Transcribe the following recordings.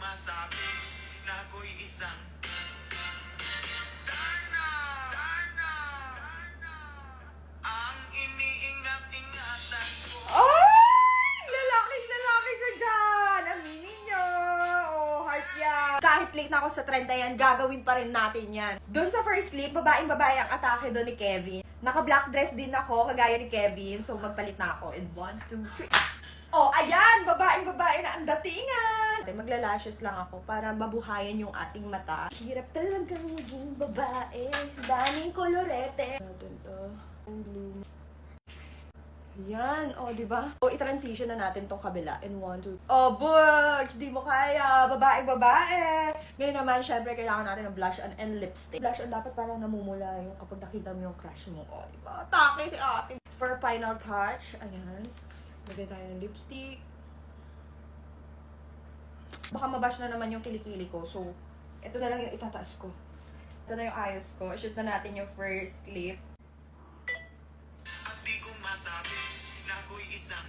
masabi na ako'y isang Dana, Dana, ang iniingat-ingatan ko. Ay! Lalaki siya dyan! Aminin nyo! Oh, heart yan! Kahit late na ako sa trend na yan, gagawin pa rin natin yan. Doon sa first clip, babaeng-babae ang atake doon ni Kevin. Naka-black dress din ako, kagaya ni Kevin. So, magpalit na ako. And 1, 2, 3. Oh, ayan! Babaeng-babae na ang datingan! Maglalashes lang ako para mabuhayan yung ating mata. Hirap talagang maging babae. Daming kolorete. Natin to. Ang blue. Yan, o, diba? O, i-transition na natin tong kabila. In 1, 2. Oh, Butch! Di mo kaya! Babae! Ngayon naman, syempre, kailangan natin ng blush on and lipstick. Blush on dapat parang namumula yung kapag nakita mo yung crush mo. O, diba? Take si ate. For final touch, ayan. Lagay tayo ng lipstick. Baka mabash na naman yung kilikili ko. So, ito na lang yung itataas ko. Ito na yung ayos ko. Shoot na natin yung first clip. At di ko masabi na ako'y isang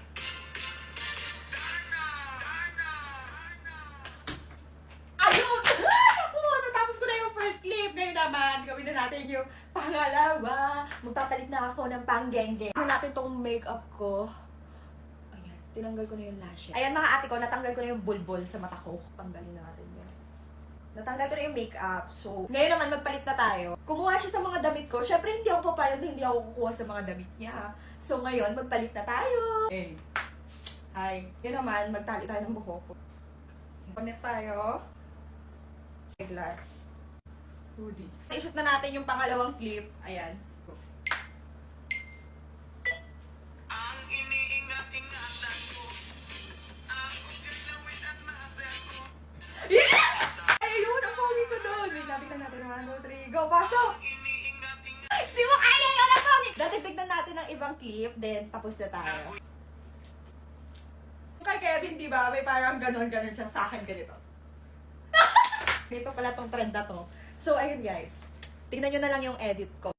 Dana, Dana, Dana. Ayun! Ako! Natapos ko na yung first clip. Ngayon naman, gawin na natin yung pangalawa. Magpapalit na ako ng panggenge. Tignan natin tong makeup ko. Ayan, tinanggal ko na yung lashes. Ayan mga ate ko, natanggal ko na yung bulbol sa mata ko. Tanggalin na natin yan. Natanggal ko na yung makeup. So, ngayon naman, magpalit na tayo. Kumuha siya sa mga damit ko. Syempre, hindi ako papayag na hindi ako kukuha sa mga damit niya. So, ngayon, magpalit na tayo. Eh. Hi. Yun naman, magtali tayo ng buhok ko. Connect tayo. Glass. Hoodie. I-shoot na natin yung pangalawang clip. Ayan. Ang iniingat-ingatan ko. Ang ugalawin at masel ko. Yes! Ayun, ang pogi ko doon. Wait, labitan natin. 1, 2, 3, go! Pasok! Iniingat-ingatan Di mo kaya yun ang pogi! Datignan natin ang ibang clip, then tapos na tayo. Kay Kevin, di ba? May parang ganon-ganon siya sa akin ganito. Dito pala tong trend na to. So, ayun guys. Tingnan nyo na lang yung edit ko.